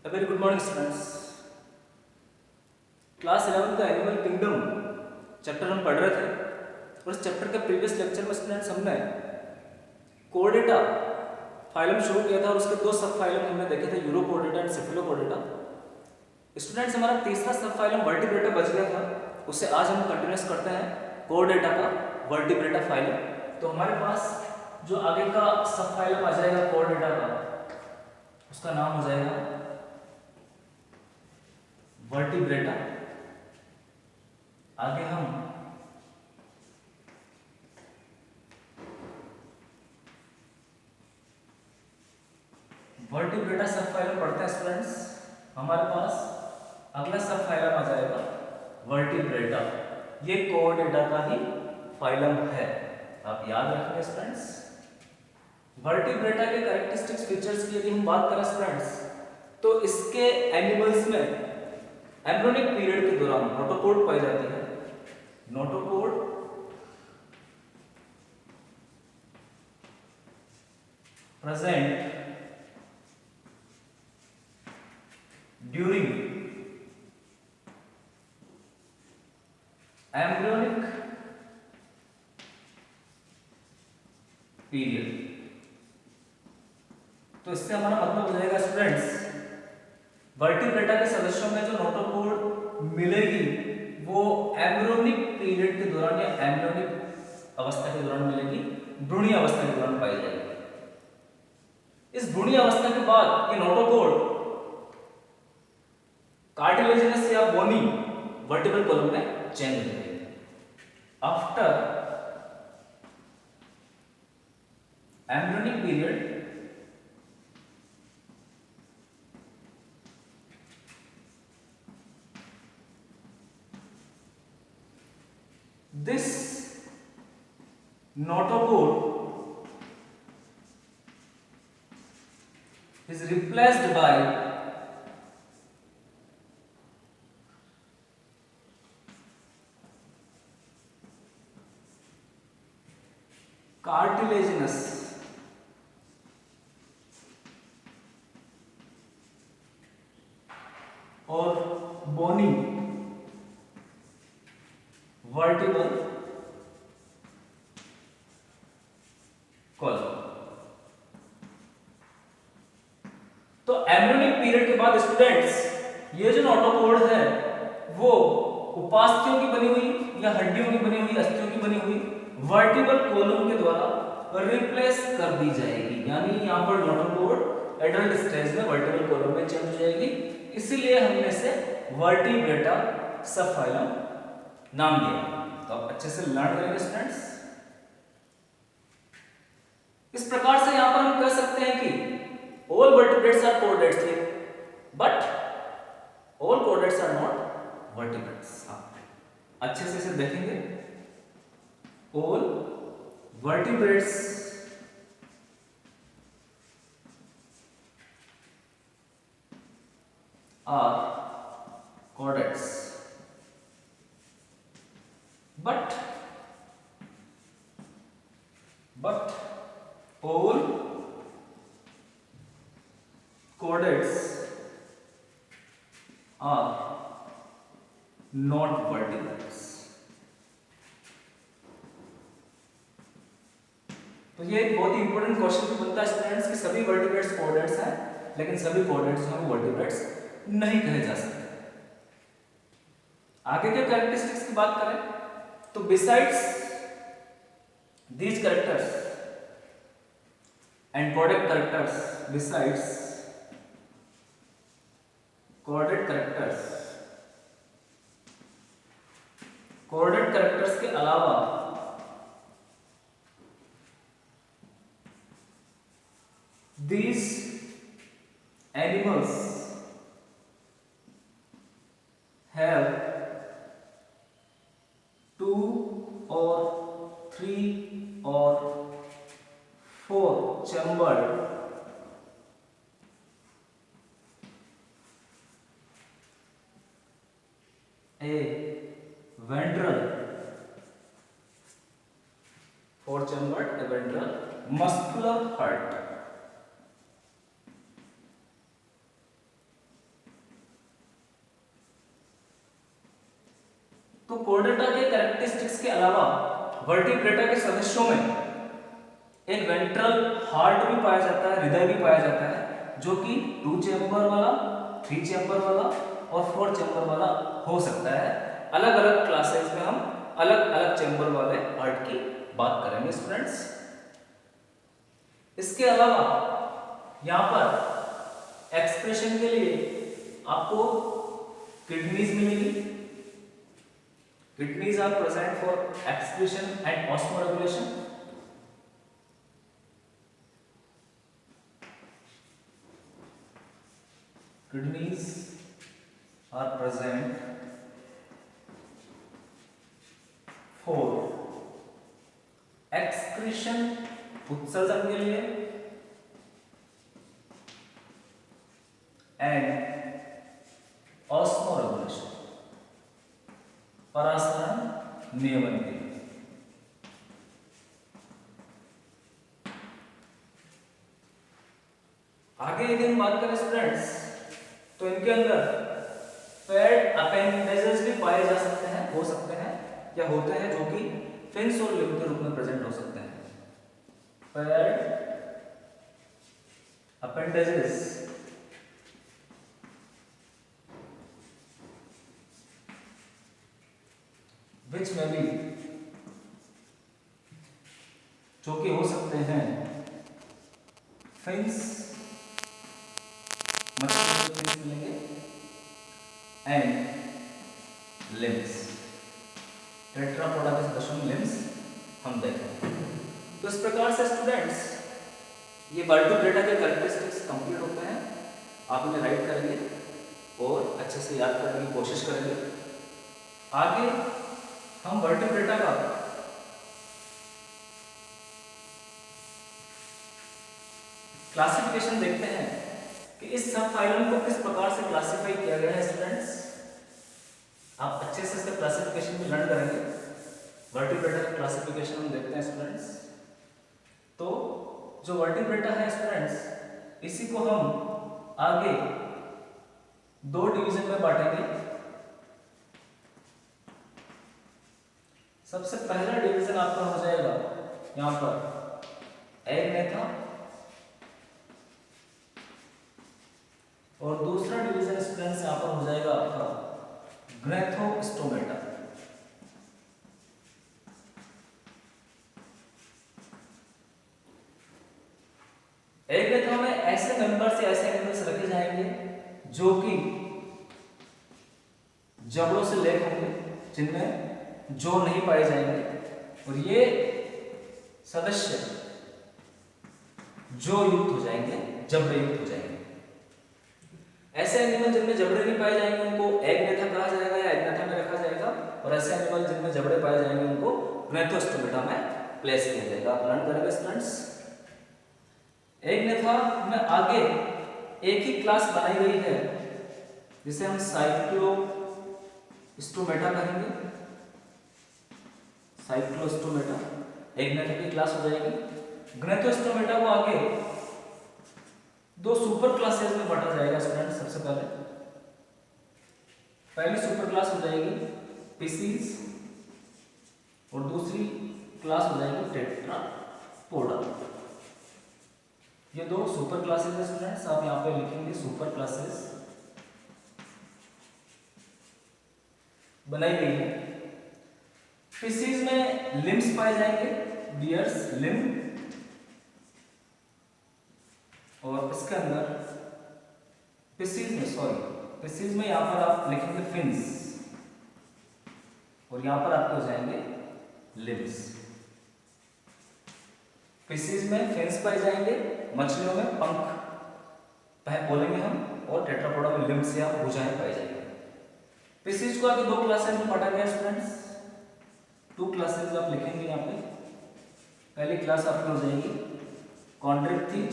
A very good morning, students. Class 11 का animal kingdom chapter हम पढ़ रहे थे और इस चैप्टर के प्रीवियस लेक्चर में स्टूडेंट्स हमने कोर्डेटा फाइलम शुरू किया था और उसके दो सब फाइलम हमने देखे थे, यूरोकोर्डेटा एंड सेफेलोकोर्डेटा। स्टूडेंट्स, हमारा तीसरा सब फाइलम वर्टिब्रेटा बच गया था, उससे आज हम कंटिन्यूस करते हैं कोर्डेटा का वर्टिब्रेटा फाइलम। तो हमारे पास जो आगे का सब फाइलम आ जाएगा कोर्डेटा का, उसका नाम हो जाएगा वर्टिब्रेटा। आगे हम वर्टिब्रेटा सब फाइलम पढ़ते हैं स्टूडेंट्स। हमारे पास अगला सब फाइलम आ जाएगा वर्टिब्रेटा। ये कोर्डेटा का ही फाइलम है, आप याद रखेंगे स्टूडेंट्स। वर्टिब्रेटा के कैरेक्टरिस्टिक्स फीचर्स की यदि हम बात करें स्टूडेंट्स, तो इसके एनिमल्स में एम्ब्रियोनिक पीरियड के दौरान नोटोपोड पाई जाती है। नोटोपोड प्रेजेंट ड्यूरिंग एम्ब्रियोनिक पीरियड। तो इससे हमारा मतलब हो जाएगा स्टूडेंट्स, वर्टिब्रेटा के सदस्यों में जो नोटोपोड मिलेगी वो एम्ब्रियोनिक पीरियड के दौरान या एम्ब्रियोनिक अवस्था के दौरान मिलेगी, भ्रूणीय अवस्था के दौरान पाई जाएगी। इस भ्रूणीय अवस्था के बाद ये नोटोपोड कार्टिलेजिनस या बोनी वर्टिब्रल कॉलम में चेंज हो जाएगी। After embryonic period this notopode is replaced by cartilaginous और bony वर्टिब्रल कॉलम। तो एम्ब्रियोनिक पीरियड के बाद स्टूडेंट्स, ये जो नोटोपोड है वो उपास्थियों की बनी हुई या हड्डियों की बनी हुई, अस्थियों की बनी हुई वर्टिब्रल कॉलम के द्वारा रिप्लेस कर दी जाएगी। यानी यहाँ पर नोटोपोड एडल्ट स्टेज में वर्टिब्रल कॉलम में चेंज हो जाएगी, इसीलिए हमने इसे वर्टिब्रेटा सब फाइलम नाम दिया। तो आप अच्छे से लर्न करेंगे स्टूडेंट्स। इस प्रकार से यहां पर हम कह सकते हैं कि all vertebrates are chordates, but all chordates are not vertebrates. आप अच्छे से इसे देखेंगे। All vertebrates are chordates, but all chordates are not vertebrates। तो ये एक बहुत ही इंपॉर्टेंट क्वेश्चन भी बनता है स्टूडेंट्स कि सभी वर्टिब्रेट्स कोर्डेट्स हैं, लेकिन सभी कोर्डेट्स को वर्टिब्रेट्स नहीं कहे जा सकते। आगे के कैरेक्टरिस्टिक्स की बात करें तो besides these characters and chordate characters, besides chordate characters के अलावा these animals have 2 or 3 or 4 chambered a ventral, 4 chambered a ventral muscular heart। तो कोर्डेटा के कैरेक्टरिस्टिक्स के अलावा वर्टिब्रेटा के सदस्यों में एक वेंट्रल हार्ट भी पाया जाता है, हृदय भी पाया जाता है, जो कि 2 चैम्बर वाला, 3 चैम्बर वाला और 4 चैम्बर वाला हो सकता है। अलग अलग क्लासेस में हम अलग अलग चैम्बर वाले हार्ट की बात करेंगे स्टूडेंट्स। इसके अलावा यहाँ पर एक्सप्रेशन के लिए आपको किडनीज मिलेगी। Kidneys are present for excretion and osmoregulation. Kidneys are present for excretion, उत्सर्जन के लिए, एंड ऑस्मोरेगुलेशन, परासरण नियमन के लिए। आगे यदि हम बात करें स्टूडेंट्स, तो इनके अंदर पेड अपेंडेजेस भी पाए जा सकते हैं, हो सकते हैं या होते हैं, जो कि फिन्स और लिम्ब के रूप में प्रेजेंट हो सकते हैं। Paid appendages which may be, जो कि हो सकते हैं फिन्स, मछली मिलेंगे, एंड लिम्स, टेट्रापोडा के सदस्यों में लिम्स हम देखेंगे। तो इस प्रकार से स्टूडेंट्स ये वर्टिब्रेटा के कैरेक्टरिस्टिक्स कंप्लीट होते हैं। आप इन्हें राइट करेंगे और अच्छे से याद करने की कोशिश करेंगे। आगे हम वर्टिब्रेटा का क्लासिफिकेशन देखते हैं कि इस सब फाइलम को किस प्रकार से क्लासिफाई किया गया है स्टूडेंट्स। आप अच्छे से इसका क्लासिफिकेशन भी लर्न करेंगे। वर्टिब्रेटा का क्लासिफिकेशन हम देखते हैं स्टूडेंट्स। तो जो वर्टिब्रेटा है स्टूडेंट्स, इसी को हम आगे 2 डिवीजन में बांटेंगे। सबसे पहला डिवीजन आपका हो जाएगा यहाँ पर एग्नेथा, और दूसरा डिवीजन स्टूडेंट्स यहाँ पर हो जाएगा आपका ग्नैथोस्टोमेटा। एग्नेथा में ऐसे मेंबर्स या ऐसे एनिमल्स रखे जाएंगे जो कि जबड़ों से लेप होंगे, जिनमें जो नहीं पाए जाएंगे, और ये सदस्य जो युक्त हो जाएंगे, जबड़े युक्त हो जाएंगे। ऐसे एनिमल जिनमें जबड़े नहीं पाए जाएंगे उनको एग्नेथा कहा जाएगा या एग्नेथा में रखा जाएगा, और ऐसे एनिमल जिनमें जबड़े पाए जाएंगे उनको ग्नैथोस्टोमेटा में प्लेस किया जाएगा। आप लर्न करेंगे स्टूडेंट्स। एग्नेथा में आगे एक ही क्लास बनाई गई है जिसे हम साइक्लोस्टोमेटा कहेंगे। साइक्लोस्टोमेटा एग्नेथा की क्लास हो जाएगी। ग्नैथोस्टोमेटा को आगे 2 सुपर क्लासेस में बांटा जाएगा स्टूडेंट। सबसे पहली सुपर क्लास हो जाएगी पिसीज, और दूसरी क्लास हो जाएगी टेट्रापोडा। ये 2 सुपर क्लासेस है स्टूडेंट्स। आप यहाँ पे लिखेंगे सुपर क्लासेस बनाई गई है। फिशीज में लिम्स पाए जाएंगे, बियर्स लिम्ब, और इसके अंदर फिशीज में यहाँ पर आप लिखेंगे फिन्स, और यहाँ पर आपके हो जाएंगे लिम्स। फिशीज में फिन्स पाए जाएंगे, मछलियों में पंख बोलेंगे हम, और टेट्रापोडा में लिम्स या भुजाएं पाई जाएंगे। फिशीज को आगे 2 क्लासेस में बांटा गया स्टूडेंट्स। 2 क्लासेस आप लिखेंगे यहाँ पे। पहली क्लास आपकी हो जाएगी कॉन्ड्रिक्थिज,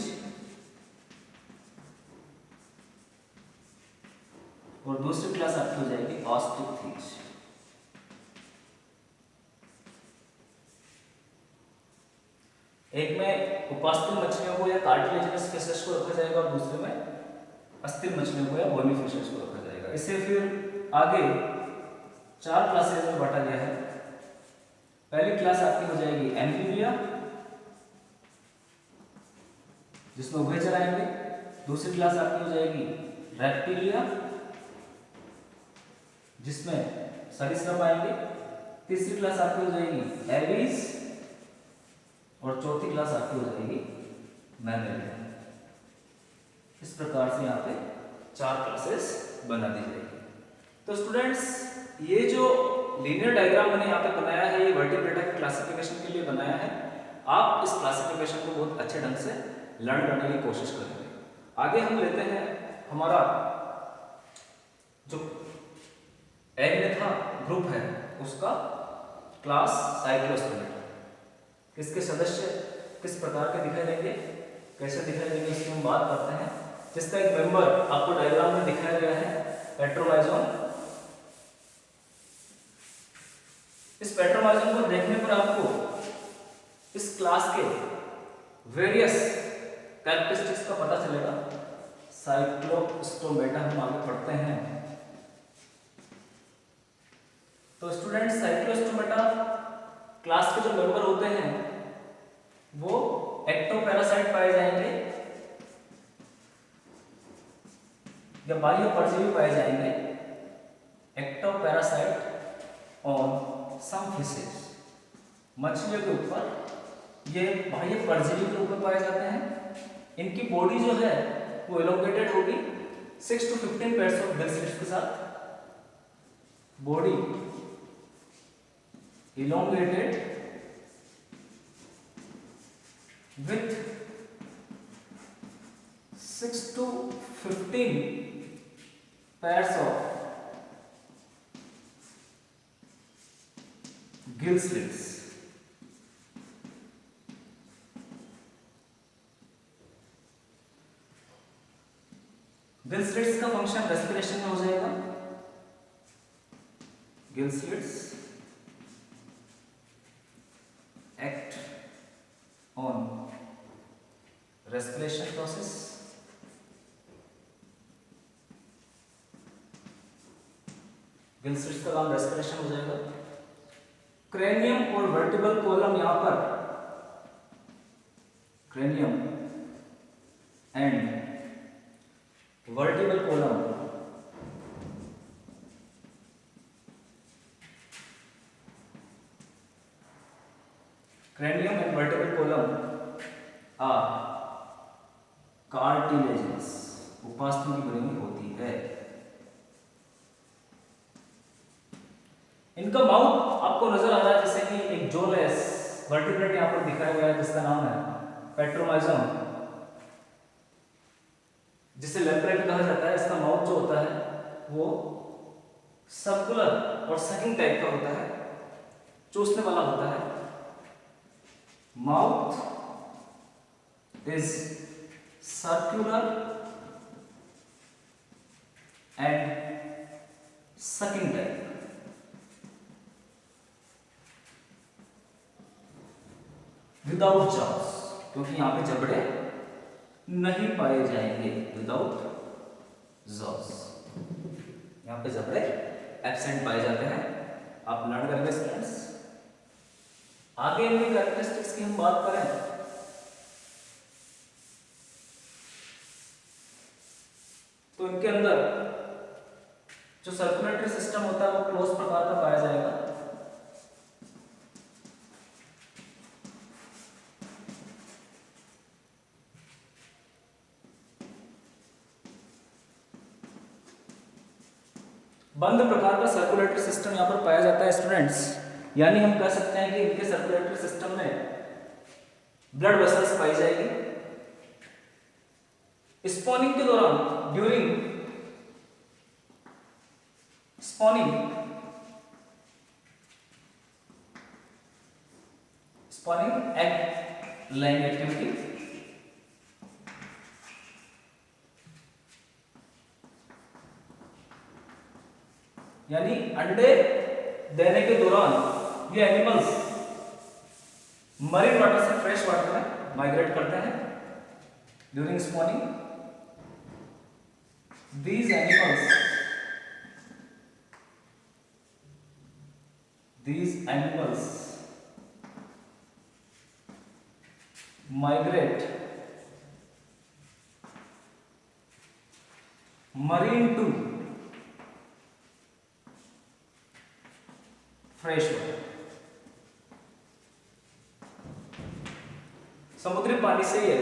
और दूसरी क्लास आपकी हो जाएगी ऑस्ट्रिक्थिज। एक में उपास्थि मछलियों को या कार्टिलेजिनस फिशेस को रखा जाएगा, और दूसरे में अस्थिर मछलियों को या बोनी फिशेस को रखा जाएगा। इससे फिर आगे 4 क्लासेज में बांटा गया है। पहली क्लास आपकी हो जाएगी एम्फीबिया, जिसमें उभयचर आएंगे। दूसरी क्लास आपकी हो जाएगी रेप्टिलिया, जिसमें सरीसृप आएंगे। तीसरी क्लास आपकी हो जाएगी एविस, और चौथी क्लास आपकी हो जाएगी मैमेलिया। इस प्रकार से यहाँ पे 4 क्लासेस बना दी जाएगी। तो स्टूडेंट्स, ये जो लीनियर डायग्राम मैंने यहाँ पे बनाया है, ये वर्टिब्रेटा की क्लासिफिकेशन के लिए बनाया है। आप इस क्लासिफिकेशन को बहुत अच्छे ढंग से लर्न करने की कोशिश करेंगे। आगे हम लेते हैं हमारा जो एग्नेथा ग्रुप है उसका क्लास साइक्लोस्टोमेटा। किसके सदस्य किस प्रकार के दिखाई देंगे, कैसे दिखाई देंगे, इसकी हम बात करते हैं। जिसका एक मेंबर आपको डायग्राम में दिखाया गया है, पेट्रोमाइजोन। इस पेट्रोमाइजोन को देखने पर आपको इस क्लास के वेरियस कैरेक्टरिस्टिक्स का पता चलेगा। साइक्लोस्टोमेटा हम आगे पढ़ते हैं। तो स्टूडेंट, साइक्लोस्टोमेटा क्लास के जो मेंबर होते हैं वो एक्टोपैरासाइट पाए जाएंगे या बाह्य परजीवी पाए जाएंगे। एक्टोपैरासाइट ऑन सम फिशेस, मछलियों के ऊपर ये बाह्य परजीवी के ऊपर पाए जाते हैं। इनकी बॉडी जो है वो एलोंगेटेड होगी 6 to 15 pairs of gill slits के साथ। Body elongated with 6 to 15 pairs of gill slits. Gill slits का फंक्शन रेस्पिरेशन में हो जाएगा। Gill slits act on respiration process। Gill slits का काम रेस्पिरेशन हो जाएगा। क्रेनियम और वर्टिब्रल कॉलम यहां पर, cranium and vertebral column cranium and vertebral column are cartilaginous, उपास्थि की बनी हुई होती है। इनका माउथ आपको नजर आ रहा है, जैसे कि एक जोलेस वर्टिब्रेट यहां पर दिखाया गया है जिसका नाम है पेट्रोमाइजोन, जिसे लेम्प्रेट कहा जाता है। इसका माउथ जो होता है वो सर्कुलर और सकिंग टाइप का होता है, चूसने वाला होता है। Mouth is circular and sucking type. Without jaws, क्योंकि यहाँ पे जबड़े नहीं पाए जाएंगे। Without jaws, यहाँ पे जबड़े एब्सेंट पाए जाते हैं। आप लर्न करेंगे स्टूडेंट्स। आगे इनकी कैरेक्टरिस्टिक्स की हम बात करें तो इनके अंदर जो सर्कुलेटरी सिस्टम होता है वो क्लोज प्रकार का पाया जाएगा। बंद प्रकार का सर्कुलेटरी सिस्टम यहां पर पाया जाता है स्टूडेंट्स। यानी हम कह सकते हैं कि इनके सर्कुलेटरी सिस्टम में ब्लड वेसल्स पाई जाएगी। स्पॉनिंग के दौरान, during spawning egg laying activity, यानी अंडे देने के दौरान ये एनिमल्स मरीन वाटर से फ्रेश वाटर में माइग्रेट करते हैं। During spawning these animals these animals migrate marine to fresh water। समुद्री पानी से ये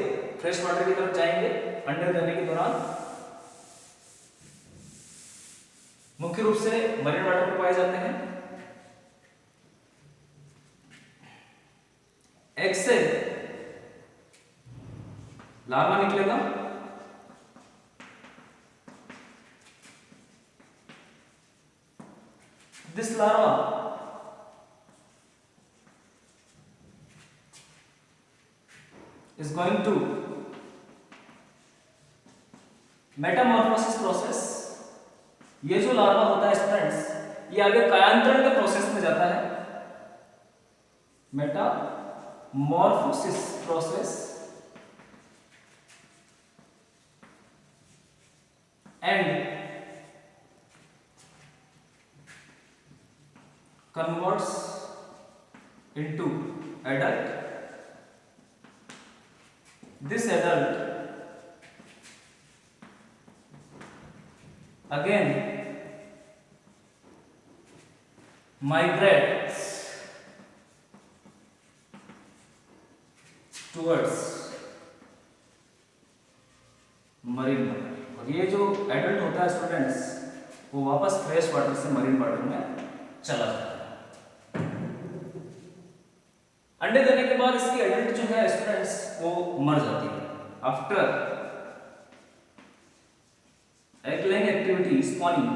फ्रेश वाटर की तरफ जाएंगे अंडे देने के दौरान। मुख्य रूप से मरीन वाटर में पाए जाते हैं। एग से लार्वा निकलेगा, this larva is going to Metamorphosis process. ये जो लार्वा होता है स्टूडेंट्स, ये आगे कायांतरण के प्रोसेस में जाता है। Metamorphosis process and converts into adult. This adult again migrates towards marine water। और ये जो एडल्ट होता है स्टूडेंट्स, वो वापस फ्रेश वाटर से मरीन वाटर में चला जाता है। अंडे देने के बाद इसकी एडल्ट जो है स्टूडेंट्स वो मर जाती है। After egg laying activity spawning,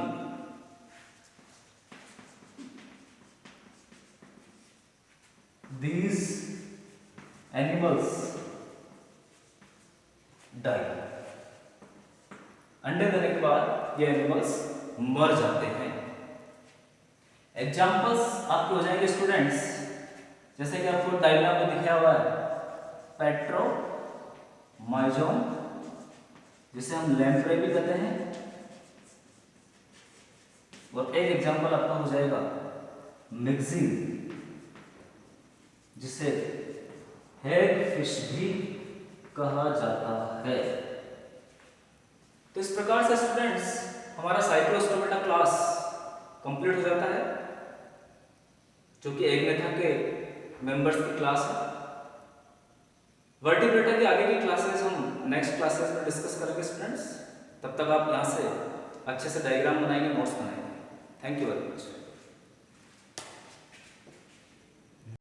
these animals die। अंडे देने के बाद ये एनिमल्स मर जाते हैं। एग्जाम्पल्स आपके हो जाएंगे स्टूडेंट्स, जैसे कि आपको डायग्राम में दिखाया हुआ है, पेट्रोमाइजोन जिसे हम लैम्प्रे भी कहते हैं, और एक एग्जांपल आपका हो जाएगा मिक्सिंग जिसे हैग फिश भी कहा जाता है। तो इस प्रकार से स्टूडेंट्स हमारा साइक्लोस्टोमेटा क्लास कंप्लीट हो जाता है, जो कि एग्नेथा के मेंबर्स की क्लास है। वर्टिब्रेटा की आगे की क्लासेस हम नेक्स्ट क्लासेस में डिस्कस करेंगे स्टूडेंट्स। तब तक आप यहाँ से अच्छे से डायग्राम बनाएंगे, नोट्स बनाएंगे। Thank you very much.